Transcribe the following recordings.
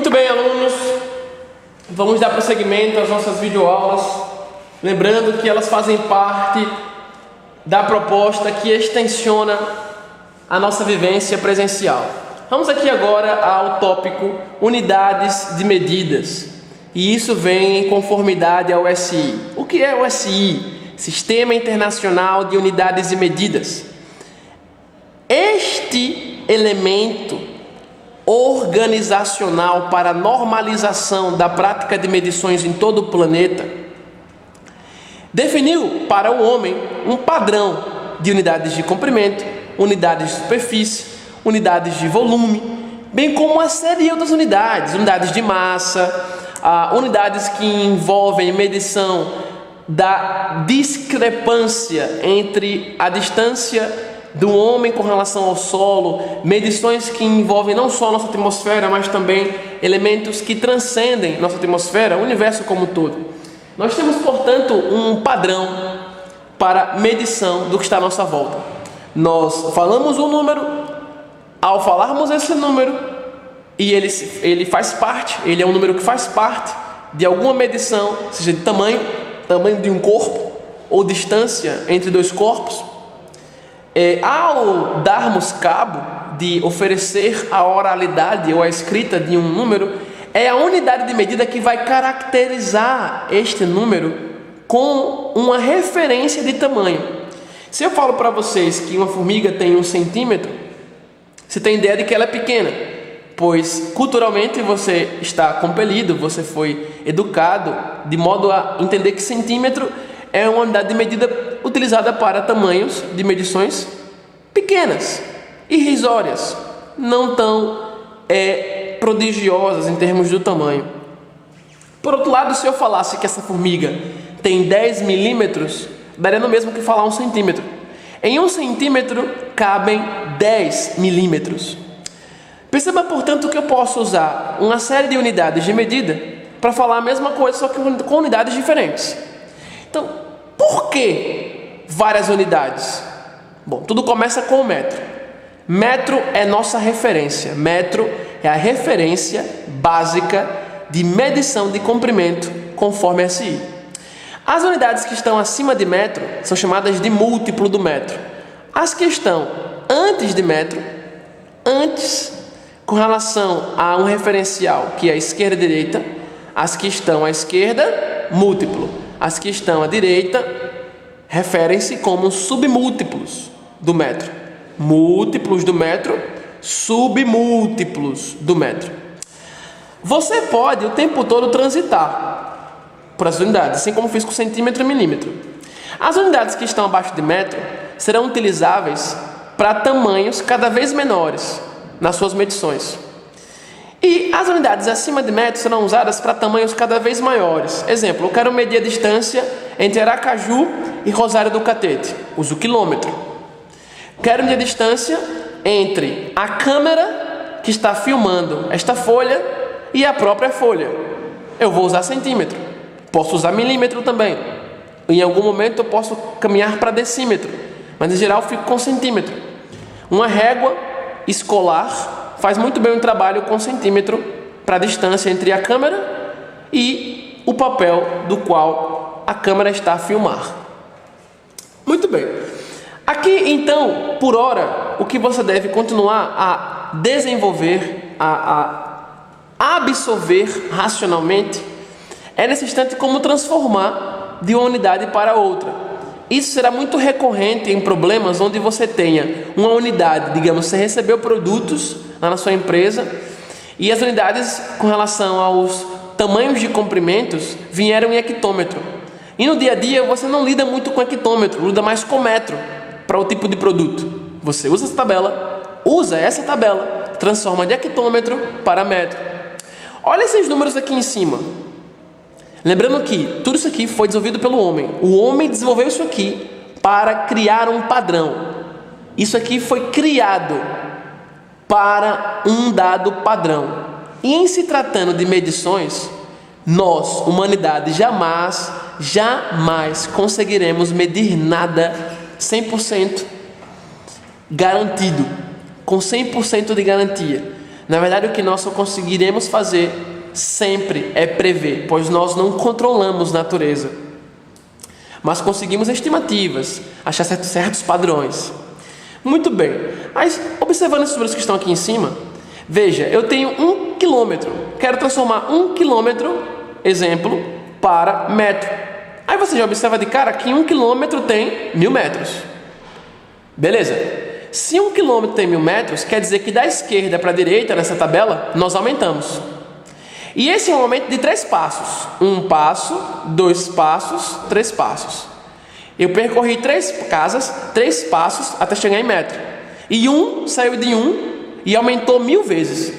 Muito bem, alunos, vamos dar prosseguimento às nossas videoaulas, lembrando que elas fazem parte da proposta que extensiona a nossa vivência presencial. Vamos aqui agora ao tópico unidades de medidas, e isso vem em conformidade ao SI. O que é o SI? Sistema Internacional de Unidades de Medidas. Este elemento organizacional para a normalização da prática de medições em todo o planeta definiu para o homem um padrão de unidades de comprimento, unidades de superfície, unidades de volume, bem como uma série de outras unidades, unidades de massa, unidades que envolvem medição da discrepância entre a distância do homem com relação ao solo, medições que envolvem não só a nossa atmosfera, mas também elementos que transcendem nossa atmosfera, o universo como um todo. Nós temos, portanto, um padrão para medição do que está à nossa volta. Nós falamos um número, ao falarmos esse número, e ele faz parte, ele é um número que faz parte de alguma medição, seja de tamanho de um corpo, ou distância entre dois corpos. Ao darmos cabo de oferecer a oralidade ou a escrita de um número, é a unidade de medida que vai caracterizar este número com uma referência de tamanho. Se eu falo para vocês que uma formiga tem 1 centímetro, você tem ideia de que ela é pequena, pois culturalmente você está compelido, você foi educado de modo a entender que centímetro é uma unidade de medida utilizada para tamanhos de medições pequenas, irrisórias, não tão prodigiosas em termos do tamanho. Por outro lado, se eu falasse que essa formiga tem 10 milímetros, daria no mesmo que falar 1 centímetro. Em 1 centímetro cabem 10 milímetros. Perceba, portanto, que eu posso usar uma série de unidades de medida para falar a mesma coisa, só que com unidades diferentes. Então, por que várias unidades? Bom, tudo começa com o metro. Metro é nossa referência. Metro é a referência básica de medição de comprimento conforme SI. As unidades que estão acima de metro são chamadas de múltiplo do metro. As que estão antes de metro, com relação a um referencial que é a esquerda e a direita, as que estão à esquerda, múltiplo. As que estão à direita referem-se como submúltiplos do metro. Múltiplos do metro, submúltiplos do metro. Você pode o tempo todo transitar por as unidades, assim como fiz com centímetro e milímetro. As unidades que estão abaixo de metro serão utilizáveis para tamanhos cada vez menores nas suas medições. E as unidades acima de metro serão usadas para tamanhos cada vez maiores. Exemplo, eu quero medir a distância entre Aracaju e Rosário do Catete. Uso quilômetro. Quero medir a distância entre a câmera que está filmando esta folha e a própria folha. Eu vou usar centímetro. Posso usar milímetro também. Em algum momento eu posso caminhar para decímetro, mas em geral eu fico com centímetro. Uma régua escolar faz muito bem um trabalho com centímetro para a distância entre a câmera e o papel do qual a câmera está a filmar. Muito bem. Aqui, então, por hora, o que você deve continuar a desenvolver, a absorver racionalmente, é nesse instante como transformar de uma unidade para outra. Isso será muito recorrente em problemas onde você tenha uma unidade, digamos, você recebeu produtos lá na sua empresa e as unidades com relação aos tamanhos de comprimentos vieram em hectômetro. E no dia a dia você não lida muito com hectômetro, lida mais com metro para o tipo de produto. Você usa essa tabela, transforma de hectômetro para metro. Olha esses números aqui em cima. Lembrando que tudo isso aqui foi desenvolvido pelo homem. O homem desenvolveu isso aqui para criar um padrão. Isso aqui foi criado para um dado padrão. E em se tratando de medições, nós, humanidade, jamais conseguiremos medir nada 100% garantido, com 100% de garantia. Na verdade, o que nós só conseguiremos fazer sempre é prever, pois nós não controlamos natureza, mas conseguimos estimativas, achar certos padrões. Muito bem, mas observando esses números que estão aqui em cima, veja, eu tenho 1 quilômetro, quero transformar 1 quilômetro, exemplo, para metro. Aí você já observa de cara que 1 quilômetro tem 1000 metros. Beleza. Se 1 quilômetro tem 1000 metros, quer dizer que da esquerda para a direita, nessa tabela, nós aumentamos. E esse é um aumento de 3 passos. 1 passo, 2 passos, 3 passos. Eu percorri 3 casas, 3 passos até chegar em metro. E 1 saiu de 1 e aumentou 1000 vezes.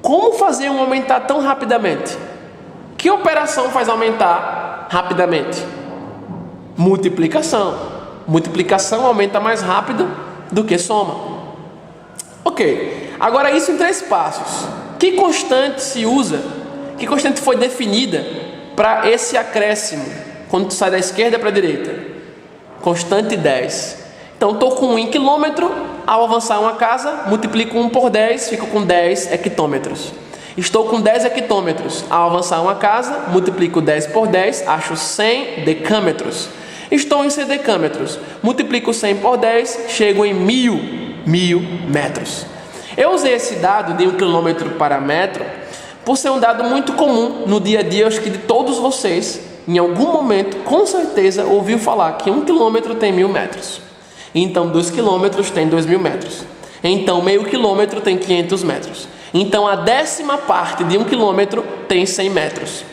Como fazer um aumentar tão rapidamente? Que operação faz aumentar rapidamente? Multiplicação. Multiplicação aumenta mais rápido do que soma. Ok, agora isso em 3 passos. Que constante se usa? Que constante foi definida para esse acréscimo quando tu sai da esquerda para a direita? Constante 10. Então estou com 1 quilômetro, ao avançar uma casa, multiplico 1 por 10, fico com 10 hectômetros. Estou com 10 hectômetros, ao avançar uma casa, multiplico 10 por 10, acho 100 decâmetros. Estou em 100 decâmetros, multiplico 100 por 10, chego em 1000 metros. Eu usei esse dado de 1 quilômetro para metro, por ser um dado muito comum no dia a dia. Acho que de todos vocês, em algum momento, com certeza, ouviu falar que 1 quilômetro tem 1000 metros. Então 2 quilômetros tem 2000 metros. Então meio quilômetro tem 500 metros. Então a 10ª parte de 1 quilômetro tem 100 metros.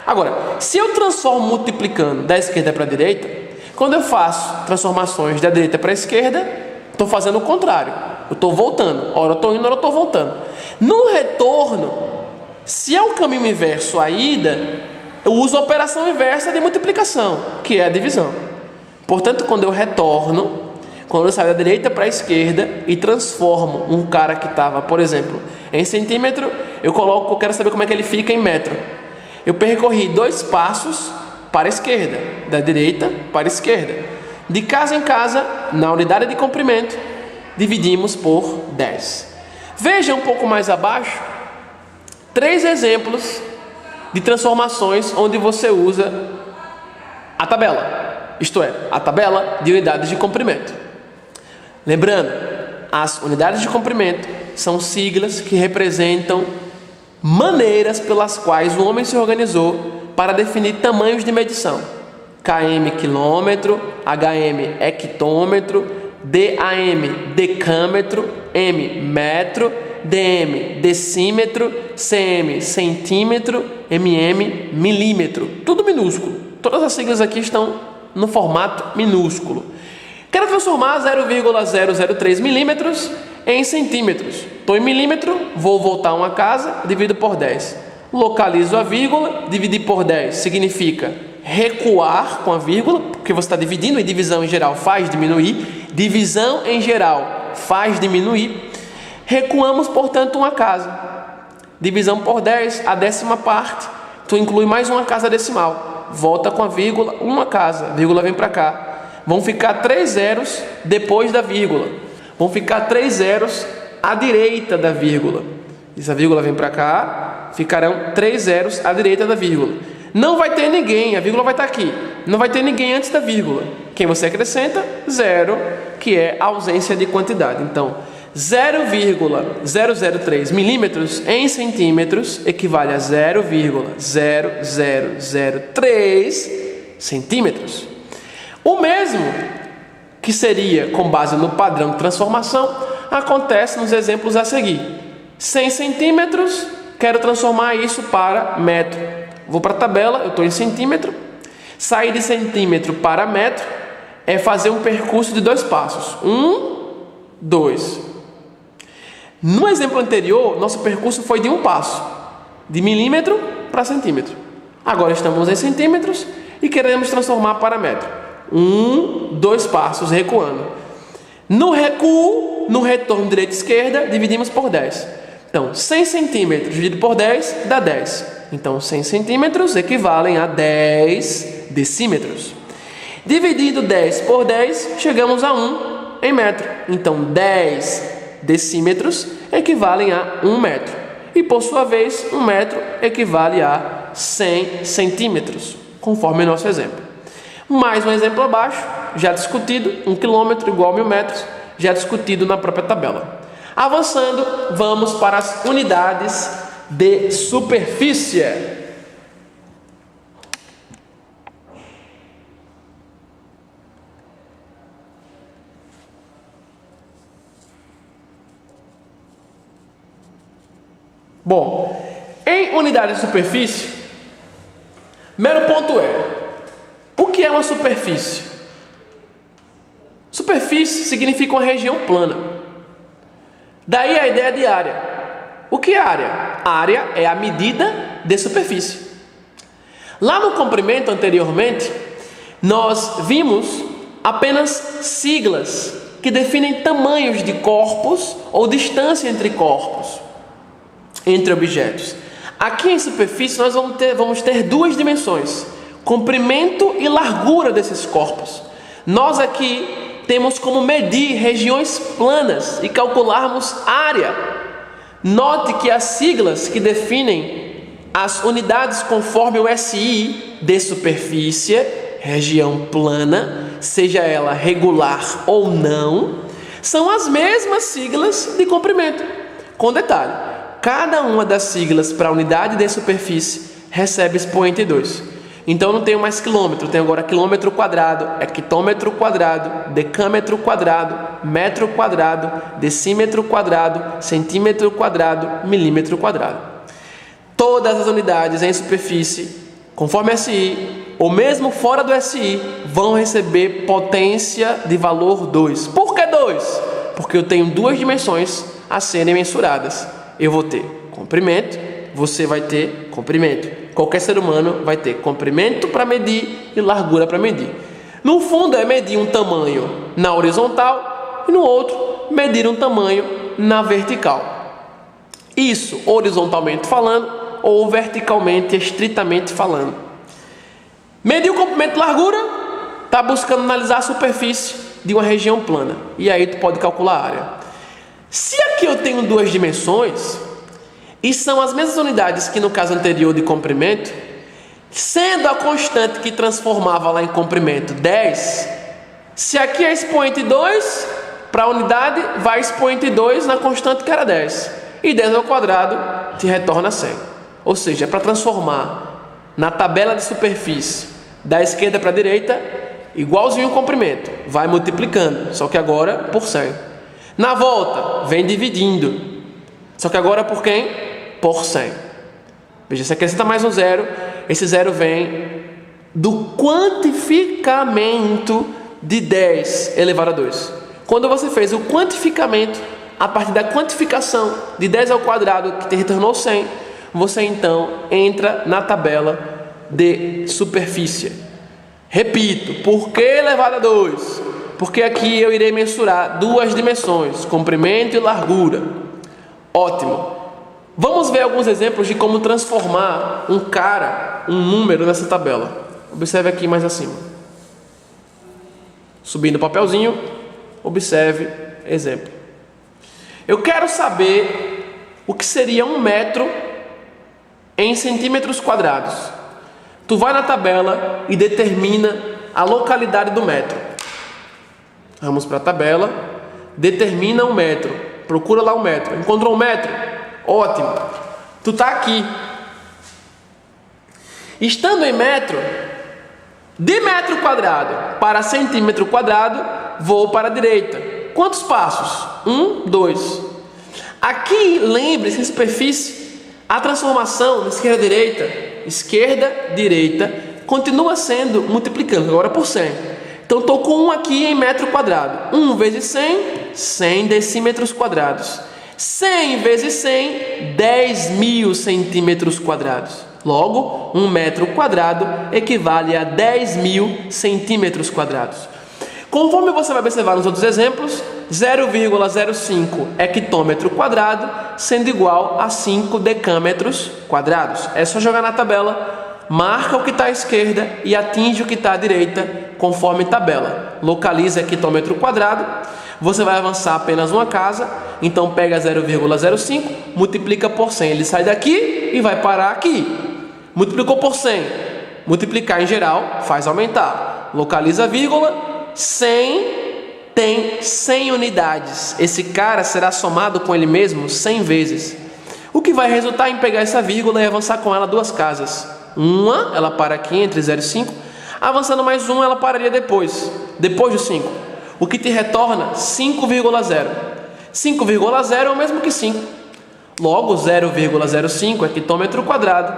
Agora, se eu transformo multiplicando da esquerda para a direita, quando eu faço transformações da direita para a esquerda, estou fazendo o contrário. Eu estou voltando. Ora eu estou indo, ora eu estou voltando. No retorno, se é o caminho inverso a ida, eu uso a operação inversa de multiplicação, que é a divisão. Portanto, quando eu retorno, quando eu saio da direita para a esquerda e transformo um cara que estava, por exemplo, em centímetro, eu quero saber como é que ele fica em metro. Eu percorri 2 passos para a esquerda, da direita para a esquerda. De casa em casa, na unidade de comprimento, dividimos por 10. Veja um pouco mais abaixo 3 exemplos de transformações onde você usa a tabela, isto é, a tabela de unidades de comprimento. Lembrando, as unidades de comprimento são siglas que representam maneiras pelas quais o homem se organizou para definir tamanhos de medição. km, quilômetro, hm, hectômetro, DAM, decâmetro, m, metro, dm, decímetro, cm, centímetro, mm, milímetro. Tudo minúsculo. Todas as siglas aqui estão no formato minúsculo. Quero transformar 0,003 milímetros em centímetros. Estou em milímetro, vou voltar uma casa, divido por 10. Localizo a vírgula, dividir por 10 significa recuar com a vírgula, porque você está dividindo, e divisão em geral faz diminuir. Divisão em geral faz diminuir. Recuamos, portanto, uma casa. Divisão por 10, a 10ª parte. Tu inclui mais uma casa decimal. Volta com a vírgula, uma casa. A vírgula vem para cá. Vão ficar 3 zeros depois da vírgula. Vão ficar 3 zeros à direita da vírgula. Essa vírgula vem para cá. Ficarão 3 zeros à direita da vírgula. Não vai ter ninguém, a vírgula vai estar aqui. Não vai ter ninguém antes da vírgula. Quem você acrescenta? 0, que é a ausência de quantidade. Então, 0,003 milímetros em centímetros equivale a 0,0003 centímetros. O mesmo que seria com base no padrão de transformação acontece nos exemplos a seguir. 100 centímetros, quero transformar isso para metro. Vou para a tabela, eu estou em centímetro. Sair de centímetro para metro é fazer um percurso de 2 passos. 1, 2. No exemplo anterior, nosso percurso foi de 1 passo, de milímetro para centímetro. Agora estamos em centímetros e queremos transformar para metro. 1, 2 passos, recuando. No recuo, no retorno direita e esquerda, dividimos por 10. Então, 100 centímetros dividido por 10 dá 10. Então, 100 centímetros equivalem a 10 decímetros. Dividindo 10 por 10, chegamos a 1 em metro. Então, 10 decímetros equivalem a 1 metro. E, por sua vez, 1 metro equivale a 100 centímetros, conforme o nosso exemplo. Mais um exemplo abaixo, já discutido, 1 quilômetro igual a 1000 metros, já discutido na própria tabela. Avançando, vamos para as unidades de superfície. Bom, em unidade de superfície, primeiro ponto é: o que é uma superfície? Superfície significa uma região plana. Daí a ideia de área. O que é área? Área é a medida de superfície. Lá no comprimento anteriormente, nós vimos apenas siglas que definem tamanhos de corpos ou distância entre corpos, entre objetos. Aqui em superfície nós vamos ter duas dimensões: comprimento e largura desses corpos. Nós aqui temos como medir regiões planas e calcularmos área. Note que as siglas que definem as unidades conforme o SI de superfície, região plana, seja ela regular ou não, são as mesmas siglas de comprimento. Com detalhe: cada uma das siglas para a unidade de superfície recebe expoente 2. Então não tenho mais quilômetro, tenho agora quilômetro quadrado, hectômetro quadrado, decâmetro quadrado, metro quadrado, decímetro quadrado, centímetro quadrado, milímetro quadrado. Todas as unidades em superfície, conforme SI, ou mesmo fora do SI, vão receber potência de valor 2. Por que 2? Porque eu tenho duas dimensões a serem mensuradas. Eu vou ter comprimento, você vai ter comprimento. Qualquer ser humano vai ter comprimento para medir e largura para medir. No fundo é medir um tamanho na horizontal e no outro medir um tamanho na vertical. Isso horizontalmente falando ou verticalmente, estritamente falando. Medir o comprimento e largura está buscando analisar a superfície de uma região plana. E aí tu pode calcular a área. Se aqui eu tenho duas dimensões e são as mesmas unidades que no caso anterior de comprimento, sendo a constante que transformava lá em comprimento 10, se aqui é expoente 2, para a unidade vai expoente 2 na constante que era 10. E 10 ao quadrado te retorna 100. Ou seja, para transformar na tabela de superfície da esquerda para a direita, igualzinho o comprimento, vai multiplicando, só que agora por 100. Na volta, vem dividindo, só que agora por quem? Por 100. Veja, se acrescenta mais um zero, esse zero vem do quantificamento de 10 elevado a 2. Quando você fez o quantificamento, a partir da quantificação de 10 ao quadrado, que te retornou 100, você então entra na tabela de superfície. Repito, por que elevado a 2? Porque aqui eu irei mensurar duas dimensões, comprimento e largura. Ótimo. Vamos ver alguns exemplos de como transformar um número nessa tabela. Observe aqui mais acima. Subindo o papelzinho, observe exemplo. Eu quero saber o que seria 1 metro em centímetros quadrados. Tu vai na tabela e determina a localidade do metro. Vamos para a tabela, determina 1 metro, procura lá 1 metro. Encontrou 1 metro? Ótimo. Tu está aqui. Estando em metro, de metro quadrado para centímetro quadrado, vou para a direita. Quantos passos? 1, 2. Aqui, lembre-se, em superfície, a transformação esquerda-direita, continua sendo multiplicando, agora por 100. Então, estou com 1 aqui em metro quadrado. 1 vezes 100, 100 decímetros quadrados. 100 vezes 100, 10.000 centímetros quadrados. Logo, 1 metro quadrado equivale a 10.000 centímetros quadrados. Conforme você vai observar nos outros exemplos, 0,05 hectômetro quadrado sendo igual a 5 decâmetros quadrados. É só jogar na tabela, marca o que está à esquerda e atinge o que está à direita, conforme tabela. Localiza hectômetro quadrado. Você vai avançar apenas uma casa, então pega 0,05, multiplica por 100. Ele sai daqui e vai parar aqui. Multiplicou por 100. Multiplicar em geral faz aumentar. Localiza a vírgula. 100 tem 100 unidades. Esse cara será somado com ele mesmo 100 vezes. O que vai resultar em pegar essa vírgula e avançar com ela duas casas. Uma, ela para aqui entre 0 e 5. Avançando mais uma, ela pararia depois do 5. O que te retorna 5,0. 5,0 é o mesmo que 5. Logo, 0,05 hectômetro quadrado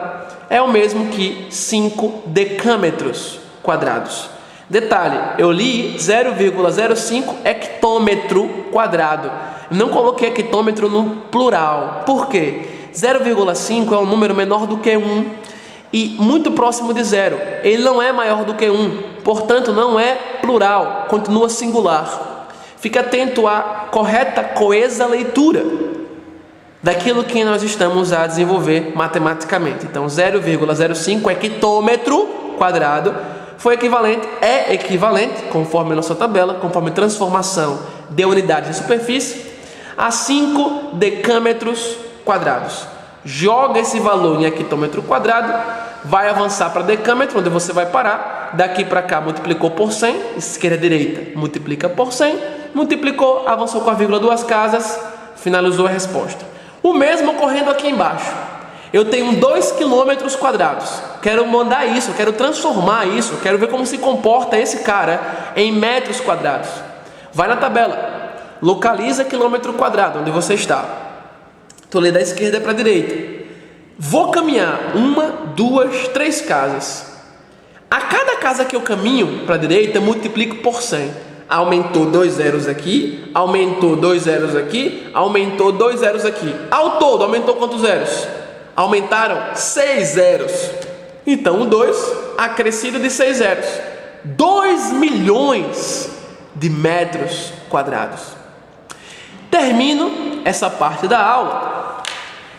é o mesmo que 5 decâmetros quadrados. Detalhe, eu li 0,05 hectômetro quadrado. Não coloquei hectômetro no plural. Por quê? 0,5 é um número menor do que 1 e muito próximo de 0. Ele não é maior do que 1, portanto não é plural, continua singular. Fique atento à correta, coesa leitura daquilo que nós estamos a desenvolver matematicamente. Então 0,05 hectômetro quadrado é equivalente, conforme a nossa tabela, conforme transformação de unidades de superfície, a 5 decâmetros quadrados. Joga esse valor em hectômetro quadrado, vai avançar para decâmetro, onde você vai parar. Daqui para cá multiplicou por 100, esquerda direita multiplica por 100, multiplicou, avançou com a vírgula duas casas, finalizou a resposta. O mesmo ocorrendo aqui embaixo. Eu tenho 2 quilômetros quadrados, quero mandar isso, quero transformar isso, quero ver como se comporta esse cara em metros quadrados. Vai na tabela, localiza quilômetro quadrado, onde você está. Estou lendo da esquerda para a direita. Vou caminhar 1, 2, 3 casas. A cada casa que eu caminho para a direita, multiplico por 100. Aumentou 2 zeros aqui, aumentou 2 zeros aqui, aumentou 2 zeros aqui. Ao todo, aumentou quantos zeros? Aumentaram 6 zeros. Então o 2 acrescido de 6 zeros. 2 milhões de metros quadrados. Termino essa parte da aula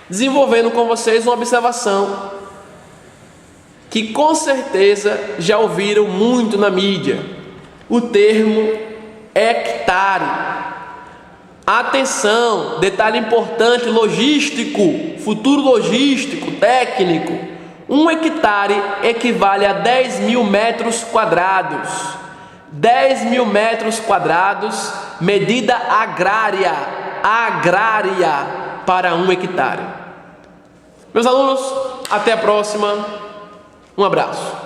desenvolvendo com vocês uma observação que com certeza já ouviram muito na mídia. O termo hectare. Atenção, detalhe importante, logístico, futuro logístico, técnico. 1 hectare equivale a 10 mil metros quadrados. 10 mil metros quadrados, medida agrária para 1 hectare. Meus alunos, até a próxima. Um abraço.